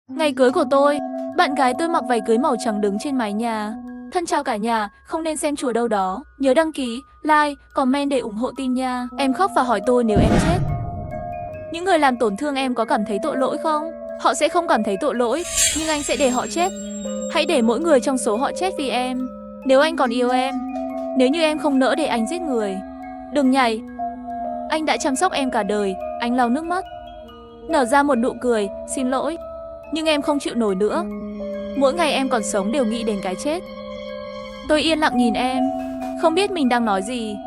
Ngày cưới của tôi, bạn gái tôi mặc váy cưới màu trắng đứng trên mái nhà. Thân chào cả nhà, không nên xem chùa đâu đó. Nhớ đăng ký, like, comment để ủng hộ team nha. Em khóc và hỏi tôi nếu em chết, những người làm tổn thương em có cảm thấy tội lỗi không? Họ sẽ không cảm thấy tội lỗi, nhưng anh sẽ để họ chết. Hãy để mỗi người trong số họ chết vì em. Nếu anh còn yêu em, nếu như em không nỡ để anh giết người, đừng nhảy. Anh đã chăm sóc em cả đời, anh lau nước mắt, nở ra một nụ cười, xin lỗi. Nhưng em không chịu nổi nữa. Mỗi ngày em còn sống đều nghĩ đến cái chết. Tôi yên lặng nhìn em, không biết mình đang nói gì.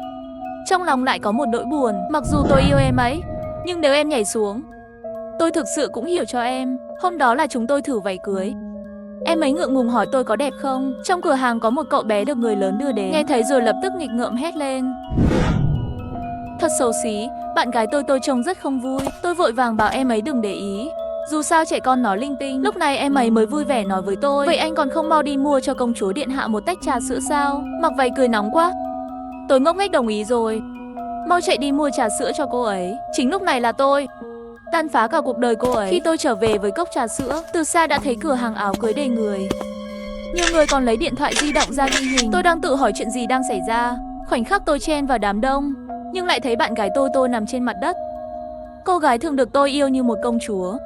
Trong lòng lại có một nỗi buồn, mặc dù tôi yêu em ấy, nhưng nếu em nhảy xuống, tôi thực sự cũng hiểu cho em. Hôm đó là chúng tôi thử váy cưới. Em ấy ngượng ngùng hỏi tôi có đẹp không. Trong cửa hàng có một cậu bé được người lớn đưa đến, nghe thấy rồi lập tức nghịch ngợm hét lên. Thật xấu xí, bạn gái tôi trông rất không vui. Tôi vội vàng bảo em ấy đừng để ý, dù sao trẻ con nói linh tinh. Lúc này em ấy mới vui vẻ nói với tôi, vậy anh còn không mau đi mua cho công chúa điện hạ một tách trà sữa sao? Mặc váy cười nóng quá. Tôi ngốc nghếch đồng ý rồi, mau chạy đi mua trà sữa cho cô ấy. Chính lúc này là tôi tan phá cả cuộc đời cô ấy. Khi tôi trở về với cốc trà sữa, từ xa đã thấy cửa hàng áo cưới đầy người. Nhiều người còn lấy điện thoại di động ra ghi hình. Tôi đang tự hỏi chuyện gì đang xảy ra. Khoảnh khắc tôi chen vào đám đông, nhưng lại thấy bạn gái tôi nằm trên mặt đất. Cô gái thường được tôi yêu như một công chúa,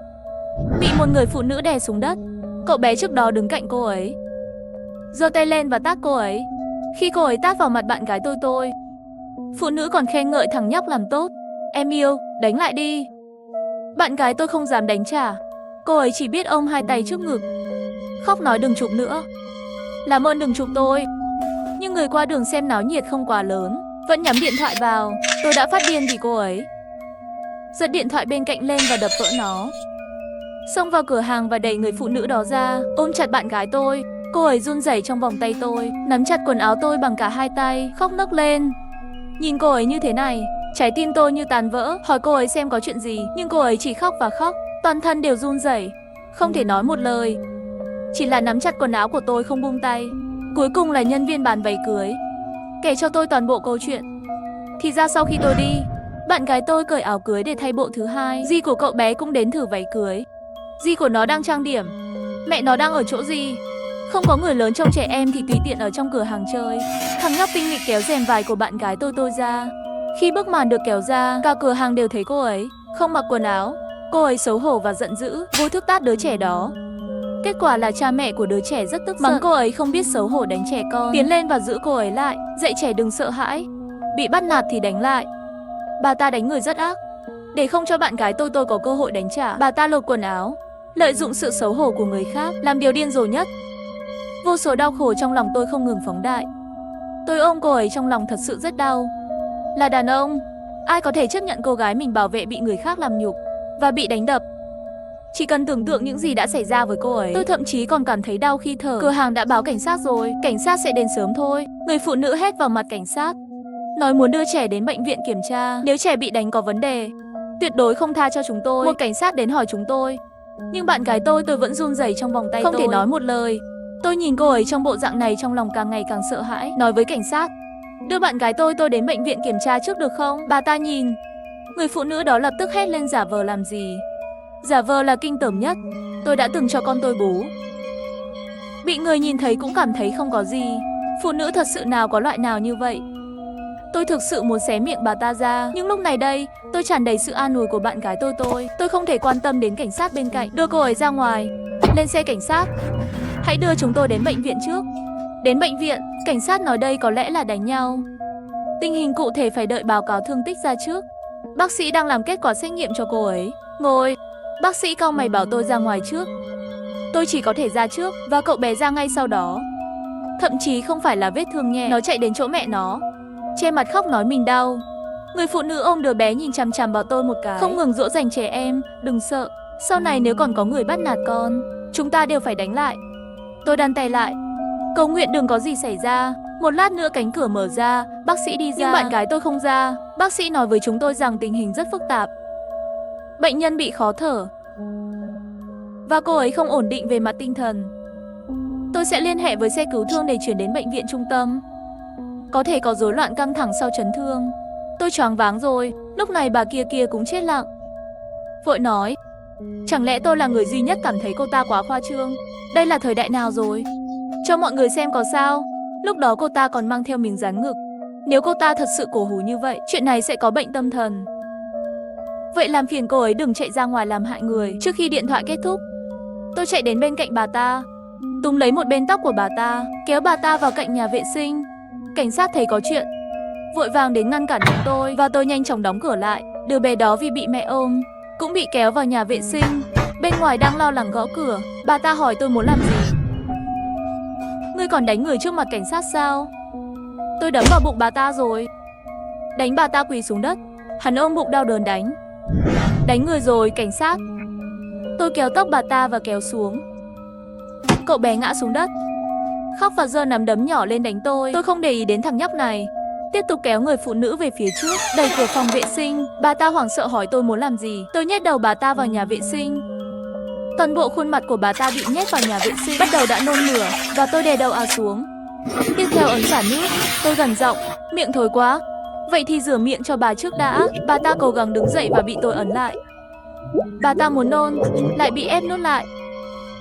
bị một người phụ nữ đè xuống đất. Cậu bé trước đó đứng cạnh cô ấy, giơ tay lên và tát cô ấy. Khi cô ấy tát vào mặt bạn gái tôi, phụ nữ còn khen ngợi thằng nhóc làm tốt. Em yêu, đánh lại đi. Bạn gái tôi không dám đánh trả. Cô ấy chỉ biết ôm hai tay trước ngực, khóc nói đừng chụp nữa, làm ơn đừng chụp tôi. Nhưng người qua đường xem náo nhiệt không quá lớn, vẫn nhắm điện thoại vào. Tôi đã phát điên vì cô ấy, giật điện thoại bên cạnh lên và đập vỡ nó, xông vào cửa hàng và đẩy người phụ nữ đó ra, ôm chặt bạn gái tôi. Cô ấy run rẩy trong vòng tay tôi, nắm chặt quần áo tôi bằng cả hai tay, khóc nấc lên. Nhìn cô ấy như thế này, trái tim tôi như tàn vỡ. Hỏi cô ấy xem có chuyện gì, nhưng cô ấy chỉ khóc và khóc, toàn thân đều run rẩy, không thể nói một lời, chỉ là nắm chặt quần áo của tôi không buông tay. Cuối cùng là nhân viên bán váy cưới kể cho tôi toàn bộ câu chuyện. Thì ra sau khi tôi đi, bạn gái tôi cởi áo cưới để thay bộ thứ hai. Dì của cậu bé cũng đến thử váy cưới. Dì của nó đang trang điểm. Mẹ nó đang ở chỗ gì? Không có người lớn trông trẻ em thì tùy tiện ở trong cửa hàng chơi. Thằng nhóc tinh nghịch kéo rèm vải của bạn gái tôi ra. Khi bức màn được kéo ra, cả cửa hàng đều thấy cô ấy không mặc quần áo. Cô ấy xấu hổ và giận dữ, vô thức tát đứa trẻ đó. Kết quả là cha mẹ của đứa trẻ rất tức giận, mắng cô ấy không biết xấu hổ đánh trẻ con, tiến lên và giữ cô ấy lại, dạy trẻ đừng sợ hãi, bị bắt nạt thì đánh lại. Bà ta đánh người rất ác. Để không cho bạn gái tôi có cơ hội đánh trả, bà ta lột quần áo, lợi dụng sự xấu hổ của người khác, làm điều điên rồ nhất. Vô số đau khổ trong lòng tôi không ngừng phóng đại. Tôi ôm cô ấy trong lòng thật sự rất đau. Là đàn ông, ai có thể chấp nhận cô gái mình bảo vệ bị người khác làm nhục và bị đánh đập? Chỉ cần tưởng tượng những gì đã xảy ra với cô ấy, tôi thậm chí còn cảm thấy đau khi thở. Cửa hàng đã báo cảnh sát rồi, cảnh sát sẽ đến sớm thôi. Người phụ nữ hét vào mặt cảnh sát, nói muốn đưa trẻ đến bệnh viện kiểm tra. Nếu trẻ bị đánh có vấn đề, tuyệt đối không tha cho chúng tôi. Một cảnh sát đến hỏi chúng tôi, nhưng bạn gái tôi vẫn run rẩy trong vòng tay tôi, không thể nói một lời. Tôi nhìn cô ấy trong bộ dạng này trong lòng càng ngày càng sợ hãi, nói với cảnh sát, đưa bạn gái tôi đến bệnh viện kiểm tra trước được không? Bà ta nhìn người phụ nữ đó lập tức hét lên giả vờ làm gì? Giả vờ là kinh tởm nhất. Tôi đã từng cho con tôi bú, bị người nhìn thấy cũng cảm thấy không có gì. Phụ nữ thật sự nào có loại nào như vậy? Tôi thực sự muốn xé miệng bà ta ra. Nhưng lúc này đây, tôi tràn đầy sự an ủi của bạn gái tôi không thể quan tâm đến cảnh sát bên cạnh. Đưa cô ấy ra ngoài, lên xe cảnh sát. Hãy đưa chúng tôi đến bệnh viện trước. Đến bệnh viện, cảnh sát nói đây có lẽ là đánh nhau. Tình hình cụ thể phải đợi báo cáo thương tích ra trước. Bác sĩ đang làm kết quả xét nghiệm cho cô ấy. Ngồi. Bác sĩ cau mày bảo tôi ra ngoài trước. Tôi chỉ có thể ra trước và cậu bé ra ngay sau đó. Thậm chí không phải là vết thương nhẹ. Nó chạy đến chỗ mẹ nó, che mặt khóc nói mình đau. Người phụ nữ ôm đứa bé nhìn chằm chằm vào tôi một cái, không ngừng dỗ dành trẻ em, đừng sợ. Sau này nếu còn có người bắt nạt con, chúng ta đều phải đánh lại. Tôi đan tay lại, cầu nguyện đừng có gì xảy ra. Một lát nữa cánh cửa mở ra, bác sĩ đi ra. Nhưng bạn gái tôi không ra. Bác sĩ nói với chúng tôi rằng tình hình rất phức tạp. Bệnh nhân bị khó thở và cô ấy không ổn định về mặt tinh thần. Tôi sẽ liên hệ với xe cứu thương để chuyển đến bệnh viện trung tâm. Có thể có rối loạn căng thẳng sau chấn thương. Tôi choáng váng rồi. Lúc này bà kia cũng chết lặng, vội nói, Chẳng lẽ tôi là người duy nhất cảm thấy cô ta quá khoa trương? Đây là thời đại nào rồi? Cho mọi người xem có sao? Lúc đó cô ta còn mang theo miếng dán ngực. Nếu cô ta thật sự cổ hủ như vậy, chuyện này sẽ có bệnh tâm thần. Vậy làm phiền cô ấy đừng chạy ra ngoài làm hại người. Trước khi điện thoại kết thúc, tôi chạy đến bên cạnh bà ta, túm lấy một bên tóc của bà ta, kéo bà ta vào cạnh nhà vệ sinh. Cảnh sát thấy có chuyện, vội vàng đến ngăn cản chúng tôi và tôi nhanh chóng đóng cửa lại. Đứa bé đó vì bị mẹ ôm, cũng bị kéo vào nhà vệ sinh. Bên ngoài đang lo lắng gõ cửa. Bà ta hỏi tôi muốn làm gì. Ngươi còn đánh người trước mặt cảnh sát sao? Tôi đấm vào bụng bà ta rồi. Đánh bà ta quỳ xuống đất. Hắn ôm bụng đau đớn đánh. Đánh người rồi, cảnh sát. Tôi kéo tóc bà ta và kéo xuống. Cậu bé ngã xuống đất, khóc và giơ nắm đấm nhỏ lên đánh tôi. Tôi không để ý đến thằng nhóc này, tiếp tục kéo người phụ nữ về phía trước, đẩy cửa phòng vệ sinh. Bà ta hoảng sợ hỏi tôi muốn làm gì. Tôi nhét đầu bà ta vào nhà vệ sinh. Toàn bộ khuôn mặt của bà ta bị nhét vào nhà vệ sinh, bắt đầu đã nôn mửa và tôi đè đầu xuống. Tiếp theo ấn xả nước. Tôi gần giọng, miệng thối quá. Vậy thì rửa miệng cho bà trước đã. Bà ta cố gắng đứng dậy và bị tôi ấn lại. Bà ta muốn nôn, lại bị ép nuốt lại.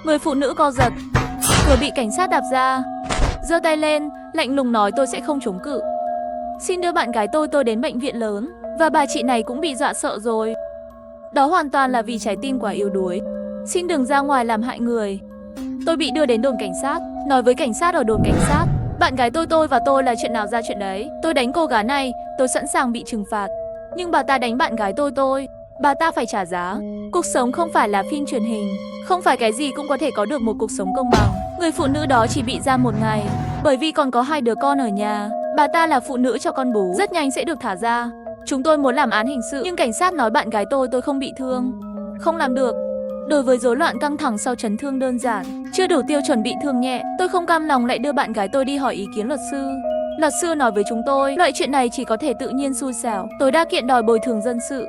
Người phụ nữ co giật. Cửa bị cảnh sát đạp ra, giơ tay lên, lạnh lùng nói tôi sẽ không chống cự. Xin đưa bạn gái tôi đến bệnh viện lớn. Và bà chị này cũng bị dọa sợ rồi. Đó hoàn toàn là vì trái tim quá yếu đuối. Xin đừng ra ngoài làm hại người. Tôi bị đưa đến đồn cảnh sát, nói với cảnh sát ở đồn cảnh sát, bạn gái tôi và tôi là chuyện nào ra chuyện đấy. Tôi đánh cô gái này, tôi sẵn sàng bị trừng phạt. Nhưng bà ta đánh bạn gái tôi, bà ta phải trả giá. Cuộc sống không phải là phim truyền hình, không phải cái gì cũng có thể có được một cuộc sống công bằng. Người phụ nữ đó chỉ bị giam 1 ngày, bởi vì còn có 2 đứa con ở nhà. Bà ta là phụ nữ cho con bú, rất nhanh sẽ được thả ra. Chúng tôi muốn làm án hình sự, nhưng cảnh sát nói bạn gái tôi không bị thương. Không làm được. Đối với rối loạn căng thẳng sau chấn thương đơn giản, chưa đủ tiêu chuẩn bị thương nhẹ, tôi không cam lòng lại đưa bạn gái tôi đi hỏi ý kiến luật sư. Luật sư nói với chúng tôi, loại chuyện này chỉ có thể tự nhiên xui xẻo. Tôi đã kiện đòi bồi thường dân sự,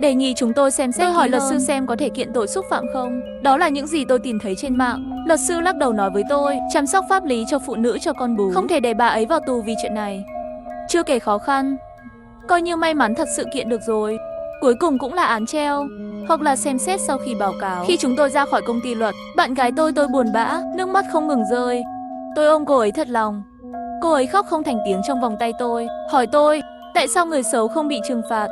đề nghị chúng tôi xem xét. Tôi hỏi luật sư xem có thể kiện tội xúc phạm không. Đó là những gì tôi tìm thấy trên mạng. Luật sư lắc đầu nói với tôi, chăm sóc pháp lý cho phụ nữ cho con bú, không thể để bà ấy vào tù vì chuyện này. Chưa kể khó khăn, coi như may mắn thật sự kiện được rồi, cuối cùng cũng là án treo, hoặc là xem xét sau khi báo cáo. Khi chúng tôi ra khỏi công ty luật, bạn gái tôi buồn bã, nước mắt không ngừng rơi. Tôi ôm cô ấy thật lòng. Cô ấy khóc không thành tiếng trong vòng tay tôi, hỏi tôi, tại sao người xấu không bị trừng phạt?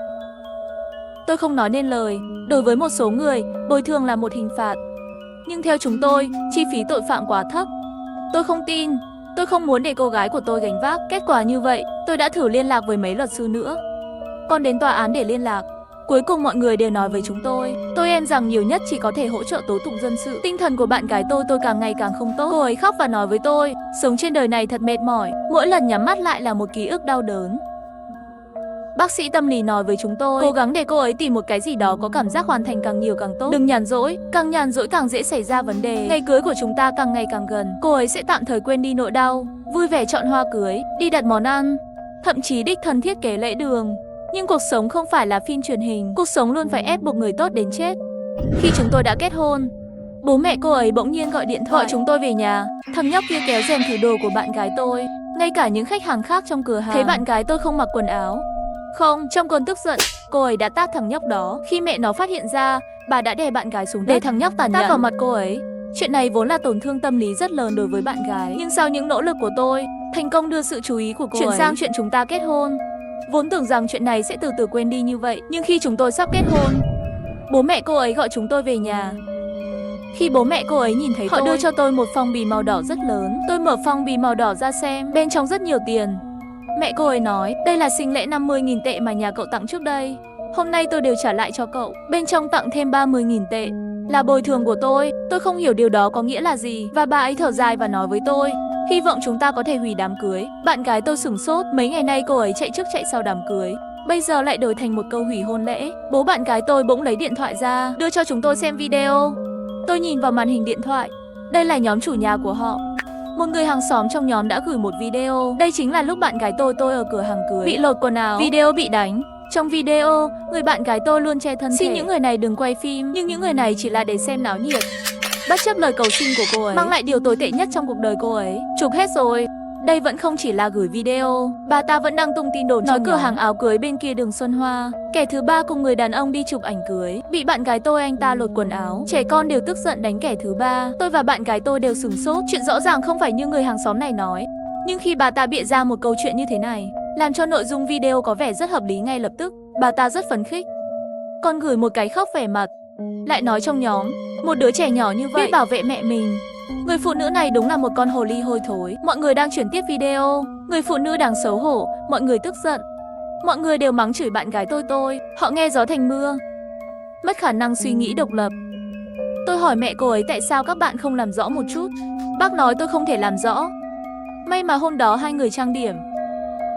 Tôi không nói nên lời. Đối với một số người, bồi thường là một hình phạt. Nhưng theo chúng tôi, chi phí tội phạm quá thấp. Tôi không tin. Tôi không muốn để cô gái của tôi gánh vác kết quả như vậy. Tôi đã thử liên lạc với mấy luật sư nữa, còn đến tòa án để liên lạc. Cuối cùng mọi người đều nói với chúng tôi em rằng nhiều nhất chỉ có thể hỗ trợ tố tụng dân sự. Tinh thần của bạn gái tôi càng ngày càng không tốt. Cô ấy khóc và nói với tôi, sống trên đời này thật mệt mỏi, mỗi lần nhắm mắt lại là một ký ức đau đớn. Bác sĩ tâm lý nói với chúng tôi, cố gắng để cô ấy tìm một cái gì đó có cảm giác hoàn thành càng nhiều càng tốt. Đừng nhàn rỗi, càng nhàn rỗi càng dễ xảy ra vấn đề. Ngày cưới của chúng ta càng ngày càng gần. Cô ấy sẽ tạm thời quên đi nỗi đau, vui vẻ chọn hoa cưới, đi đặt món ăn, thậm chí đích thân thiết kế lễ đường. Nhưng cuộc sống không phải là phim truyền hình, cuộc sống luôn phải ép buộc người tốt đến chết. Khi chúng tôi đã kết hôn, bố mẹ cô ấy bỗng nhiên gọi điện thoại gọi chúng tôi về nhà. Thằng nhóc kia kéo rèm thử đồ của bạn gái tôi. Ngay cả những khách hàng khác trong cửa hàng thấy bạn gái tôi không mặc quần áo. Không, trong cơn tức giận, cô ấy đã tát thằng nhóc đó. Khi mẹ nó phát hiện ra, bà đã đè bạn gái xuống đất, để thằng nhóc tát vào mặt cô ấy. Chuyện này vốn là tổn thương tâm lý rất lớn đối với bạn gái. Nhưng sau những nỗ lực của tôi, thành công đưa sự chú ý của cô chuyển sang chuyện chúng ta kết hôn. Vốn tưởng rằng chuyện này sẽ từ từ quên đi như vậy, nhưng khi chúng tôi sắp kết hôn, bố mẹ cô ấy gọi chúng tôi về nhà. Khi bố mẹ cô ấy nhìn thấy họ đưa cho tôi một phong bì màu đỏ rất lớn. Tôi mở phong bì màu đỏ ra xem, bên trong rất nhiều tiền. Mẹ cô ấy nói, đây là sinh lễ 50.000 tệ mà nhà cậu tặng trước đây. Hôm nay tôi đều trả lại cho cậu. Bên trong tặng thêm 30.000 tệ, là bồi thường của tôi. Tôi không hiểu điều đó có nghĩa là gì. Và bà ấy thở dài và nói với tôi, hy vọng chúng ta có thể hủy đám cưới. Bạn gái tôi sửng sốt, mấy ngày nay cô ấy chạy trước chạy sau đám cưới, bây giờ lại đổi thành một câu hủy hôn lễ. Bố bạn gái tôi bỗng lấy điện thoại ra, đưa cho chúng tôi xem video. Tôi nhìn vào màn hình điện thoại, đây là nhóm chủ nhà của họ. Một người hàng xóm trong nhóm đã gửi một video. Đây chính là lúc bạn gái tôi ở cửa hàng cưới bị lột quần áo, video bị đánh. Trong video, người bạn gái tôi luôn che thân thể, xin những người này đừng quay phim, nhưng những người này chỉ là để xem náo nhiệt, bất chấp lời cầu xin của cô ấy, mang lại điều tồi tệ nhất trong cuộc đời cô ấy. Chụp hết rồi, Đây vẫn không chỉ là gửi video, bà ta vẫn đăng tung tin đồn nói cửa hàng áo cưới bên kia đường Xuân Hoa. Kẻ thứ ba cùng người đàn ông đi chụp ảnh cưới, bị bạn gái tôi anh ta lột quần áo. Trẻ con đều tức giận đánh kẻ thứ ba. Tôi và bạn gái tôi đều sửng sốt, chuyện rõ ràng không phải như người hàng xóm này nói. Nhưng khi bà ta bịa ra một câu chuyện như thế này, làm cho nội dung video có vẻ rất hợp lý ngay lập tức, bà ta rất phấn khích. Còn gửi một cái khóc vẻ mặt, lại nói trong nhóm, một đứa trẻ nhỏ như vậy biết bảo vệ mẹ mình. Người phụ nữ này đúng là một con hồ ly hôi thối. Mọi người đang chuyển tiếp video, người phụ nữ đáng xấu hổ, mọi người tức giận. Mọi người đều mắng chửi bạn gái tôi, họ nghe gió thành mưa. Mất khả năng suy nghĩ độc lập. Tôi hỏi mẹ cô ấy tại sao các bạn không làm rõ một chút. Bác nói tôi không thể làm rõ. May mà hôm đó hai người trang điểm.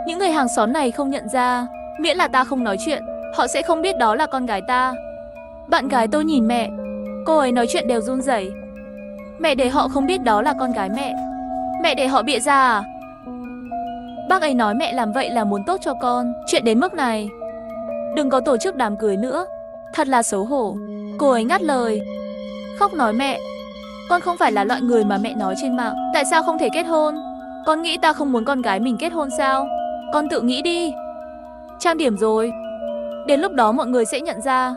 Những người hàng xóm này không nhận ra, miễn là ta không nói chuyện, họ sẽ không biết đó là con gái ta. Bạn gái tôi nhìn mẹ, cô ấy nói chuyện đều run rẩy. Mẹ để họ không biết đó là con gái mẹ. Mẹ để họ bịa ra à? Bác ấy nói mẹ làm vậy là muốn tốt cho con. Chuyện đến mức này, đừng có tổ chức đám cưới nữa. Thật là xấu hổ. Cô ấy ngắt lời, khóc nói mẹ, con không phải là loại người mà mẹ nói trên mạng. Tại sao không thể kết hôn? Con nghĩ ta không muốn con gái mình kết hôn sao? Con tự nghĩ đi. Trang điểm rồi, đến lúc đó mọi người sẽ nhận ra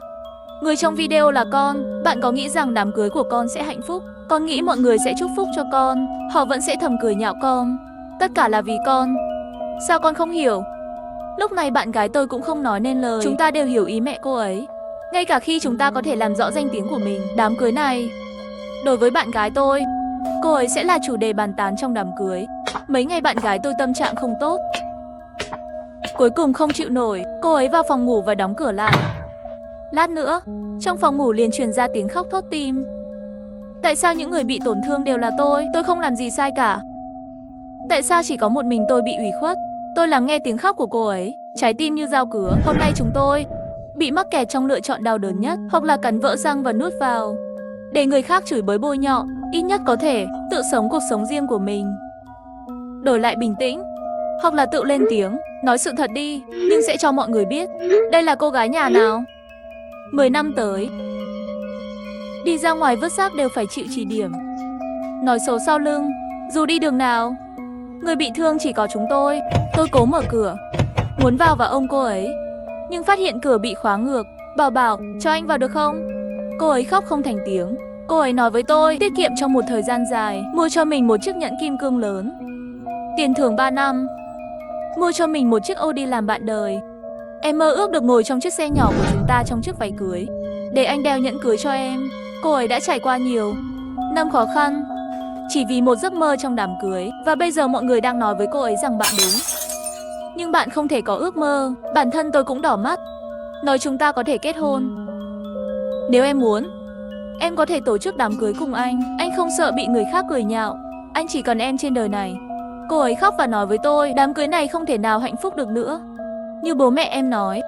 người trong video là con. Bạn có nghĩ rằng đám cưới của con sẽ hạnh phúc? Con nghĩ mọi người sẽ chúc phúc cho con. Họ vẫn sẽ thầm cười nhạo con. Tất cả là vì con. Sao con không hiểu? Lúc này bạn gái tôi cũng không nói nên lời. Chúng ta đều hiểu ý mẹ cô ấy. Ngay cả khi chúng ta có thể làm rõ danh tiếng của mình. Đám cưới này, đối với bạn gái tôi, cô ấy sẽ là chủ đề bàn tán trong đám cưới. Mấy ngày bạn gái tôi tâm trạng không tốt. Cuối cùng không chịu nổi, cô ấy vào phòng ngủ và đóng cửa lại. Lát nữa, trong phòng ngủ liền truyền ra tiếng khóc thốt tim. Tại sao những người bị tổn thương đều là tôi? Tôi không làm gì sai cả. Tại sao chỉ có một mình tôi bị ủy khuất? Tôi lắng nghe tiếng khóc của cô ấy, trái tim như dao cứa. Hôm nay chúng tôi bị mắc kẹt trong lựa chọn đau đớn nhất, hoặc là cắn vỡ răng và nuốt vào, để người khác chửi bới bôi nhọ, ít nhất có thể tự sống cuộc sống riêng của mình, đổi lại bình tĩnh, hoặc là tự lên tiếng, nói sự thật đi, nhưng sẽ cho mọi người biết đây là cô gái nhà nào. 10 năm tới, đi ra ngoài vứt rác đều phải chịu chỉ điểm, nói xấu sau lưng, dù đi đường nào. Người bị thương chỉ có chúng tôi. Tôi cố mở cửa, muốn vào và ôm cô ấy, nhưng phát hiện cửa bị khóa ngược. Bảo, cho anh vào được không? Cô ấy khóc không thành tiếng. Cô ấy nói với tôi tiết kiệm trong một thời gian dài, mua cho mình một chiếc nhẫn kim cương lớn, tiền thưởng 3 năm, mua cho mình một chiếc Audi làm bạn đời. Em mơ ước được ngồi trong chiếc xe nhỏ của chúng ta trong chiếc váy cưới, để anh đeo nhẫn cưới cho em. Cô ấy đã trải qua nhiều năm khó khăn chỉ vì một giấc mơ trong đám cưới, và bây giờ mọi người đang nói với cô ấy rằng bạn đúng. Nhưng bạn không thể có ước mơ. Bản thân tôi cũng đỏ mắt, nói chúng ta có thể kết hôn. Nếu em muốn, em có thể tổ chức đám cưới cùng anh. Anh không sợ bị người khác cười nhạo. Anh chỉ cần em trên đời này. Cô ấy khóc và nói với tôi đám cưới này không thể nào hạnh phúc được nữa. Như bố mẹ em nói,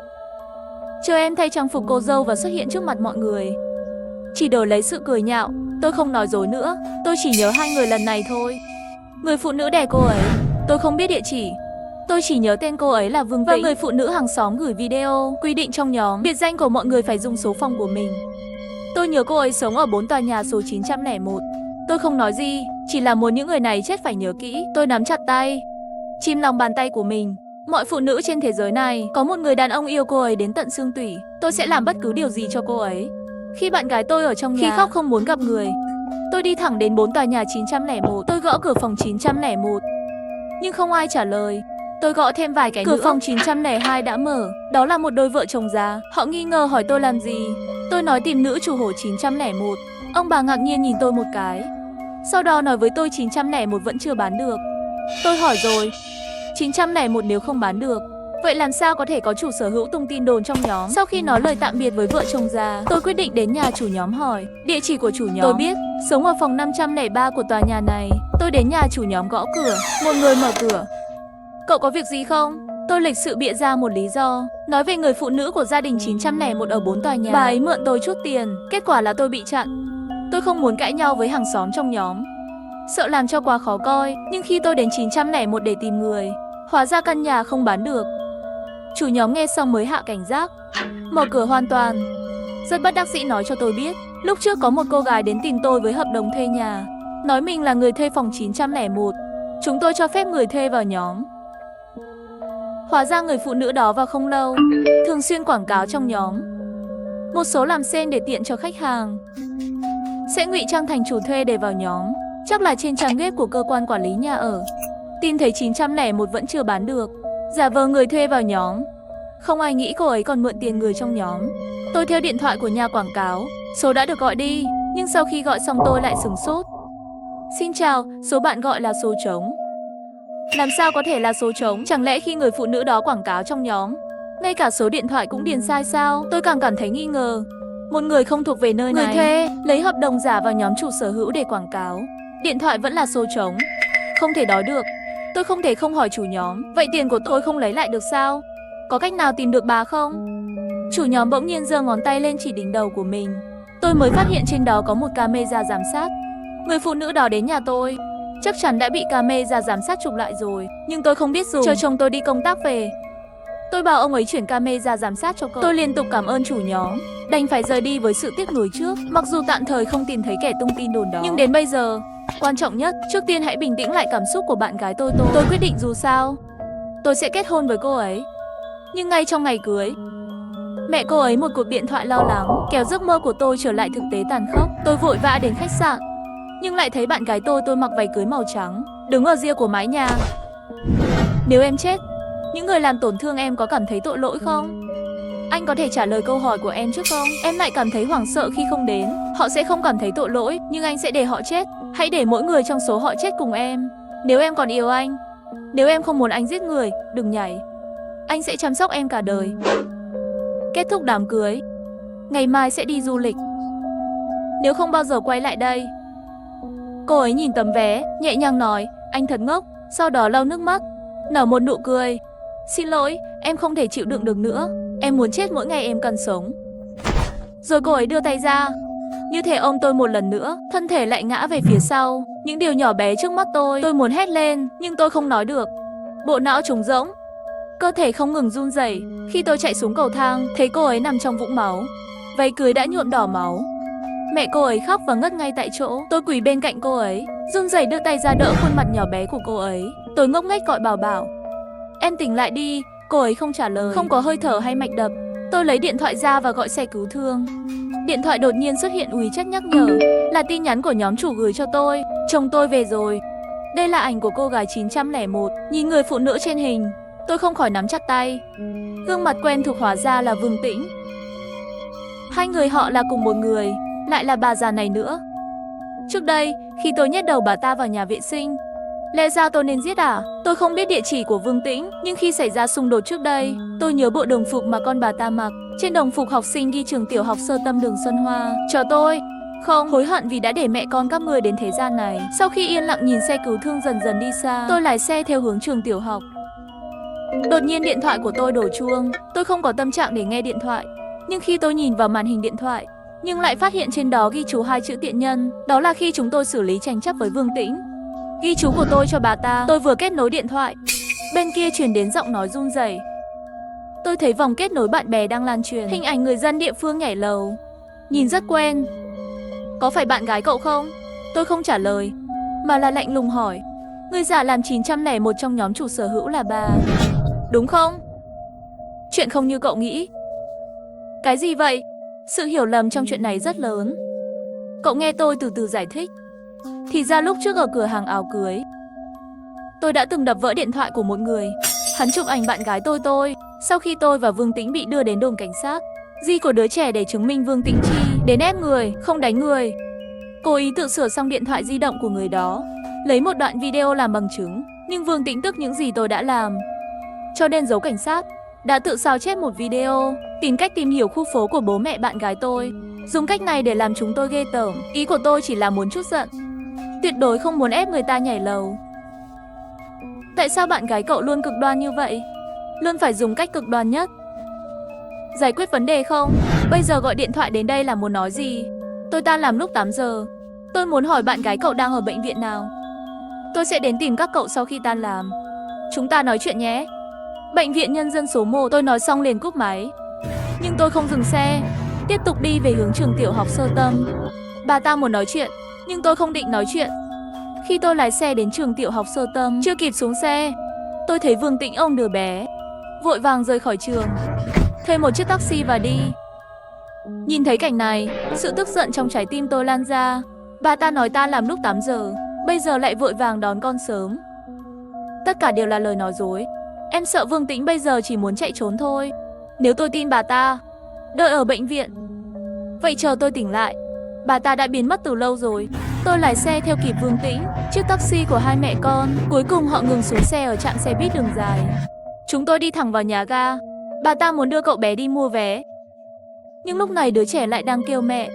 chờ em thay trang phục cô dâu và xuất hiện trước mặt mọi người, chỉ đổi lấy sự cười nhạo. Tôi không nói dối nữa, tôi chỉ nhớ hai người lần này thôi. Người phụ nữ đè cô ấy, tôi không biết địa chỉ. Tôi chỉ nhớ tên cô ấy là Vương Vĩnh. Và người phụ nữ hàng xóm gửi video quy định trong nhóm biệt danh của mọi người phải dùng số phòng của mình. Tôi nhớ cô ấy sống ở 4 tòa nhà số 901. Tôi không nói gì, chỉ là muốn những người này chết phải nhớ kỹ. Tôi nắm chặt tay, chìm lòng bàn tay của mình. Mọi phụ nữ trên thế giới này có một người đàn ông yêu cô ấy đến tận xương tủy. Tôi sẽ làm bất cứ điều gì cho cô ấy. Khi bạn gái tôi ở trong nhà, khi khóc không muốn gặp người, tôi đi thẳng đến 4 tòa nhà 901. Tôi gõ cửa phòng 901, nhưng không ai trả lời. Tôi gõ thêm vài cái nữa. Cửa phòng 902 đã mở. Đó là một đôi vợ chồng già. Họ nghi ngờ hỏi tôi làm gì. Tôi nói tìm nữ chủ hộ 901. Ông bà ngạc nhiên nhìn tôi một cái, sau đó nói với tôi 901 vẫn chưa bán được. Tôi hỏi rồi, 901 nếu không bán được, vậy làm sao có thể có chủ sở hữu tung tin đồn trong nhóm? Sau khi nói lời tạm biệt với vợ chồng già, tôi quyết định đến nhà chủ nhóm hỏi địa chỉ của chủ nhóm. Tôi biết sống ở phòng 503 của tòa nhà này. Tôi đến nhà chủ nhóm gõ cửa. Một người mở cửa. Cậu có việc gì không? Tôi lịch sự bịa ra một lý do, nói về người phụ nữ của gia đình 901 ở 4 tòa nhà. Bà ấy mượn tôi chút tiền, kết quả là tôi bị chặn. Tôi không muốn cãi nhau với hàng xóm trong nhóm, sợ làm cho quá khó coi. Nhưng khi tôi đến 901 để tìm người, hóa ra căn nhà không bán được. Chủ nhóm nghe xong mới hạ cảnh giác, mở cửa hoàn toàn. Rất bất đắc dĩ nói cho tôi biết, lúc trước có một cô gái đến tìm tôi với hợp đồng thuê nhà, nói mình là người thuê phòng 901. Chúng tôi cho phép người thuê vào nhóm. Hóa ra người phụ nữ đó vào không lâu, thường xuyên quảng cáo trong nhóm. Một số làm sale để tiện cho khách hàng, sẽ ngụy trang thành chủ thuê để vào nhóm. Chắc là trên trang web của cơ quan quản lý nhà ở. Tin thấy 901 vẫn chưa bán được, giả vờ người thuê vào nhóm. Không ai nghĩ cô ấy còn mượn tiền người trong nhóm. Tôi theo điện thoại của nhà quảng cáo, số đã được gọi đi, nhưng sau khi gọi xong tôi lại sửng sốt. Xin chào, số bạn gọi là số trống. Làm sao có thể là số trống? Chẳng lẽ khi người phụ nữ đó quảng cáo trong nhóm, ngay cả số điện thoại cũng điền sai sao? Tôi càng cảm thấy nghi ngờ. Một người không thuộc về nơi này, người thuê lấy hợp đồng giả vào nhóm chủ sở hữu để quảng cáo. Điện thoại vẫn là số trống. Không thể đó được. Tôi không thể không hỏi chủ nhóm. Vậy tiền của tôi không lấy lại được sao? Có cách nào tìm được bà không? Chủ nhóm bỗng nhiên giơ ngón tay lên chỉ đỉnh đầu của mình. Tôi mới phát hiện trên đó có một camera giám sát. Người phụ nữ đó đến nhà tôi, chắc chắn đã bị camera giám sát chụp lại rồi. Nhưng tôi không biết dùng. Chờ chồng tôi đi công tác về, tôi bảo ông ấy chuyển camera giám sát cho cậu. Tôi liên tục cảm ơn chủ nhóm, đành phải rời đi với sự tiếc nuối trước. Mặc dù tạm thời không tìm thấy kẻ tung tin đồn đó, nhưng đến bây giờ, quan trọng nhất, trước tiên hãy bình tĩnh lại cảm xúc của bạn gái tôi. Tôi quyết định dù sao, tôi sẽ kết hôn với cô ấy. Nhưng ngay trong ngày cưới, mẹ cô ấy một cuộc điện thoại lo lắng, kéo giấc mơ của tôi trở lại thực tế tàn khốc. Tôi vội vã đến khách sạn, nhưng lại thấy bạn gái tôi mặc váy cưới màu trắng, đứng ở ria của mái nhà. Nếu em chết, những người làm tổn thương em có cảm thấy tội lỗi không? Anh có thể trả lời câu hỏi của em trước không? Em lại cảm thấy hoảng sợ khi không đến. Họ sẽ không cảm thấy tội lỗi, nhưng anh sẽ để họ chết. Hãy để mỗi người trong số họ chết cùng em. Nếu em còn yêu anh, nếu em không muốn anh giết người, đừng nhảy. Anh sẽ chăm sóc em cả đời. Kết thúc đám cưới, ngày mai sẽ đi du lịch. Nếu không bao giờ quay lại đây. Cô ấy nhìn tấm vé, nhẹ nhàng nói, anh thật ngốc. Sau đó lau nước mắt, nở một nụ cười. Xin lỗi, em không thể chịu đựng được nữa. Em muốn chết mỗi ngày em cần sống. Rồi cô ấy đưa tay ra, như thể ôm tôi một lần nữa. Thân thể lại ngã về phía sau. Những điều nhỏ bé trước mắt tôi muốn hét lên, nhưng tôi không nói được. Bộ não trống rỗng, cơ thể không ngừng run rẩy. Khi tôi chạy xuống cầu thang, thấy cô ấy nằm trong vũng máu. Váy cưới đã nhuộm đỏ máu. Mẹ cô ấy khóc và ngất ngay tại chỗ. Tôi quỳ bên cạnh cô ấy, run rẩy đưa tay ra đỡ khuôn mặt nhỏ bé của cô ấy. Tôi ngốc nghếch gọi Bảo Bảo, em tỉnh lại đi. Cô ấy không trả lời, không có hơi thở hay mạch đập. Tôi lấy điện thoại ra và gọi xe cứu thương. Điện thoại đột nhiên xuất hiện WeChat nhắc nhở, là tin nhắn của nhóm chủ gửi cho tôi. Chồng tôi về rồi. Đây là ảnh của cô gái 901. Nhìn người phụ nữ trên hình, tôi không khỏi nắm chặt tay. Gương mặt quen thuộc hóa ra là Vương Tĩnh. Hai người họ là cùng một người, lại là bà già này nữa. Trước đây, khi tôi nhét đầu bà ta vào nhà vệ sinh, lẽ ra tôi nên giết à? Tôi không biết địa chỉ của Vương Tĩnh, nhưng khi xảy ra xung đột trước đây, tôi nhớ bộ đồng phục mà con bà ta mặc. Trên đồng phục học sinh ghi trường tiểu học Sơ Tâm đường Xuân Hoa. Chờ tôi không hối hận vì đã để mẹ con các người đến thế gian này. Sau khi yên lặng nhìn xe cứu thương dần dần đi xa, tôi lái xe theo hướng trường tiểu học. Đột nhiên điện thoại của tôi đổ chuông. Tôi không có tâm trạng để nghe điện thoại, nhưng khi tôi nhìn vào màn hình điện thoại, nhưng lại phát hiện trên đó ghi chú hai chữ tiện nhân. Đó là khi chúng tôi xử lý tranh chấp với Vương Tĩnh. Ghi chú của tôi cho bà ta. Tôi vừa kết nối điện thoại, bên kia truyền đến giọng nói run rẩy. Tôi thấy vòng kết nối bạn bè đang lan truyền hình ảnh người dân địa phương nhảy lầu, nhìn rất quen. Có phải bạn gái cậu không? Tôi không trả lời, mà là lạnh lùng hỏi. Người giả làm 901 trong nhóm chủ sở hữu là bà, đúng không? Chuyện không như cậu nghĩ. Cái gì vậy? Sự hiểu lầm trong chuyện này rất lớn. Cậu nghe tôi từ từ giải thích. Thì ra lúc trước ở cửa hàng áo cưới, tôi đã từng đập vỡ điện thoại của một người. Hắn chụp ảnh bạn gái tôi. Sau khi tôi và Vương Tĩnh bị đưa đến đồn cảnh sát, di của đứa trẻ để chứng minh Vương Tĩnh chi đến ép người, không đánh người. Cố ý tự sửa xong điện thoại di động của người đó, lấy một đoạn video làm bằng chứng. Nhưng Vương Tĩnh tức những gì tôi đã làm, cho nên giấu cảnh sát, đã tự sao chép một video, tìm cách tìm hiểu khu phố của bố mẹ bạn gái tôi. Dùng cách này để làm chúng tôi ghê tởm. Ý của tôi chỉ là muốn trút giận, tuyệt đối không muốn ép người ta nhảy lầu. Tại sao bạn gái cậu luôn cực đoan như vậy? Luôn phải dùng cách cực đoan nhất. Giải quyết vấn đề không? Bây giờ gọi điện thoại đến đây là muốn nói gì? Tôi tan làm lúc 8 giờ. Tôi muốn hỏi bạn gái cậu đang ở bệnh viện nào. Tôi sẽ đến tìm các cậu sau khi tan làm. Chúng ta nói chuyện nhé. Bệnh viện Nhân dân số 1. Tôi nói xong liền cúp máy. Nhưng tôi không dừng xe, tiếp tục đi về hướng trường tiểu học Sơ Tâm. Bà ta muốn nói chuyện, nhưng tôi không định nói chuyện. Khi tôi lái xe đến trường tiểu học sơ tâm, chưa kịp xuống xe, tôi thấy Vương Tĩnh ôm đứa bé, vội vàng rời khỏi trường, thuê một chiếc taxi và đi. Nhìn thấy cảnh này, sự tức giận trong trái tim tôi lan ra. Bà ta nói ta làm lúc 8 giờ, bây giờ lại vội vàng đón con sớm. Tất cả đều là lời nói dối. Em sợ Vương Tĩnh bây giờ chỉ muốn chạy trốn thôi. Nếu tôi tin bà ta, đợi ở bệnh viện, vậy chờ tôi tỉnh lại, bà ta đã biến mất từ lâu rồi. Tôi lái xe theo kịp Vương Tĩnh, chiếc taxi của hai mẹ con. Cuối cùng họ ngừng xuống xe ở trạm xe buýt đường dài. Chúng tôi đi thẳng vào nhà ga. Bà ta muốn đưa cậu bé đi mua vé, nhưng lúc này đứa trẻ lại đang kêu mẹ.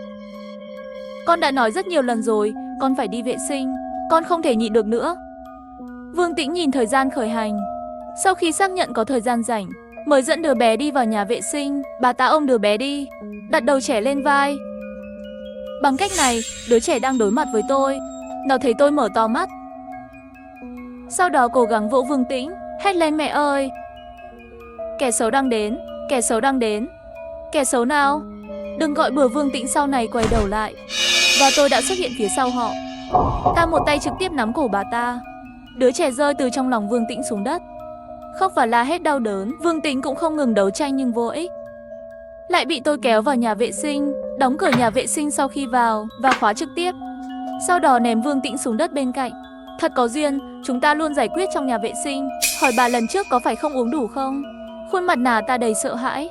Con đã nói rất nhiều lần rồi, con phải đi vệ sinh, con không thể nhịn được nữa. Vương Tĩnh nhìn thời gian khởi hành. Sau khi xác nhận có thời gian rảnh, mới dẫn đứa bé đi vào nhà vệ sinh. Bà ta ôm đứa bé đi, đặt đầu trẻ lên vai. Bằng cách này, đứa trẻ đang đối mặt với tôi. Nó thấy tôi mở to mắt, sau đó cố gắng vỗ Vương Tĩnh, hét lên mẹ ơi. Kẻ xấu đang đến, kẻ xấu đang đến. Kẻ xấu nào? Đừng gọi bừa. Vương Tĩnh sau này quay đầu lại, và tôi đã xuất hiện phía sau họ. Ta một tay trực tiếp nắm cổ bà ta. Đứa trẻ rơi từ trong lòng Vương Tĩnh xuống đất, khóc và la hét đau đớn. Vương Tĩnh cũng không ngừng đấu tranh nhưng vô ích, lại bị tôi kéo vào nhà vệ sinh, đóng cửa nhà vệ sinh sau khi vào và khóa trực tiếp. Sau đó ném Vương Tĩnh xuống đất bên cạnh. Thật có duyên, chúng ta luôn giải quyết trong nhà vệ sinh. Hỏi bà lần trước có phải không uống đủ không? Khuôn mặt nà ta đầy sợ hãi.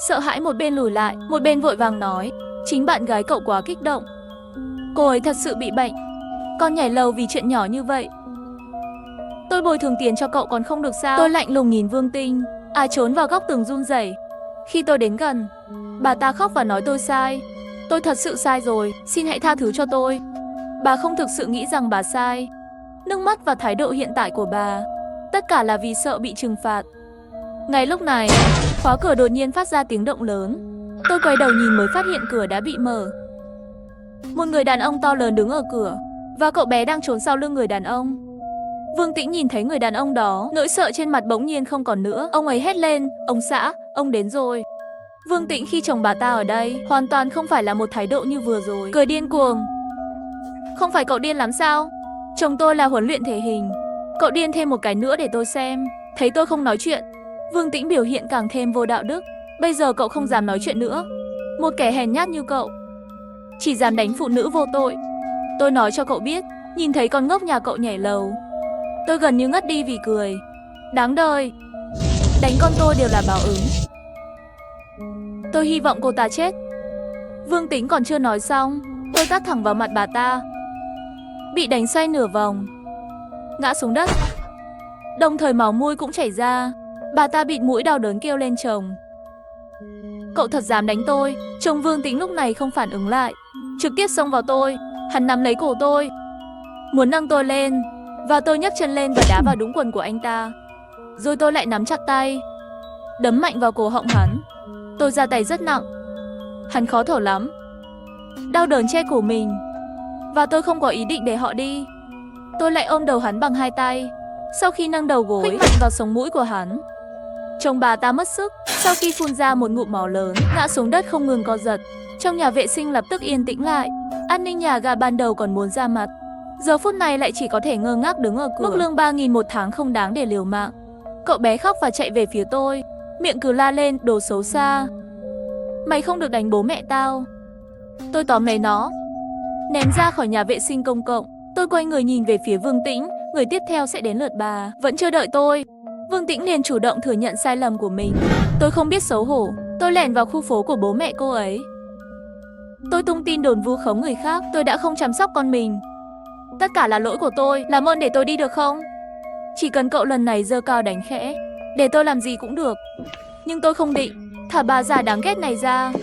Sợ hãi một bên lùi lại, một bên vội vàng nói, chính bạn gái cậu quá kích động. Cô ấy thật sự bị bệnh. Con nhảy lầu vì chuyện nhỏ như vậy. Tôi bồi thường tiền cho cậu còn không được sao? Tôi lạnh lùng nhìn Vương Tĩnh, trốn vào góc tường run rẩy. Khi tôi đến gần, bà ta khóc và nói tôi sai. Tôi thật sự sai rồi, xin hãy tha thứ cho tôi. Bà không thực sự nghĩ rằng bà sai. Nước mắt và thái độ hiện tại của bà, tất cả là vì sợ bị trừng phạt. Ngay lúc này, khóa cửa đột nhiên phát ra tiếng động lớn. Tôi quay đầu nhìn mới phát hiện cửa đã bị mở. Một người đàn ông to lớn đứng ở cửa, và cậu bé đang trốn sau lưng người đàn ông. Vương Tĩnh nhìn thấy người đàn ông đó, nỗi sợ trên mặt bỗng nhiên không còn nữa. Ông ấy hét lên, ông xã, ông đến rồi. Vương Tĩnh khi chồng bà ta ở đây, hoàn toàn không phải là một thái độ như vừa rồi, cười điên cuồng. Không phải cậu điên lắm sao? Chồng tôi là huấn luyện thể hình. Cậu điên thêm một cái nữa để tôi xem. Thấy tôi không nói chuyện, Vương Tĩnh biểu hiện càng thêm vô đạo đức. Bây giờ cậu không dám nói chuyện nữa. Một kẻ hèn nhát như cậu chỉ dám đánh phụ nữ vô tội. Tôi nói cho cậu biết, nhìn thấy con ngốc nhà cậu nhảy lầu, tôi gần như ngất đi vì cười. Đáng đời, đánh con tôi đều là báo ứng. Tôi hy vọng cô ta chết. Vương Tĩnh còn chưa nói xong, tôi tát thẳng vào mặt bà ta, bị đánh xoay nửa vòng, ngã xuống đất, đồng thời máu mũi cũng chảy ra. Bà ta bịt mũi đau đớn kêu lên chồng. Cậu thật dám đánh tôi. Chồng Vương Tĩnh lúc này không phản ứng lại, trực tiếp xông vào tôi. Hắn nắm lấy cổ tôi, muốn nâng tôi lên, và tôi nhấc chân lên và đá vào đúng quần của anh ta. Rồi tôi lại nắm chặt tay, đấm mạnh vào cổ họng hắn. Tôi ra tay rất nặng. Hắn khó thở lắm, đau đớn che cổ mình, và tôi không có ý định để họ đi. Tôi lại ôm đầu hắn bằng hai tay. Sau khi nâng đầu gối, khuếch mạnh vào sống mũi của hắn. Chồng bà ta mất sức, sau khi phun ra một ngụm máu lớn, ngã xuống đất không ngừng co giật. Trong nhà vệ sinh lập tức yên tĩnh lại. An ninh nhà ga ban đầu còn muốn ra mặt, giờ phút này lại chỉ có thể ngơ ngác đứng ở cửa. Mức lương 3.000 một tháng không đáng để liều mạng. Cậu bé khóc và chạy về phía tôi, miệng cứ la lên, đồ xấu xa, mày không được đánh bố mẹ tao. Tôi tóm lấy nó, ném ra khỏi nhà vệ sinh công cộng. Tôi quay người nhìn về phía Vương Tĩnh, người tiếp theo sẽ đến lượt bà. Vẫn chưa đợi tôi, Vương Tĩnh liền chủ động thừa nhận sai lầm của mình. Tôi không biết xấu hổ, tôi lẻn vào khu phố của bố mẹ cô ấy. Tôi tung tin đồn vu khống người khác, tôi đã không chăm sóc con mình. Tất cả là lỗi của tôi, làm ơn để tôi đi được không? Chỉ cần cậu lần này giơ cao đánh khẽ, để tôi làm gì cũng được. Nhưng tôi không định thả bà già đáng ghét này ra.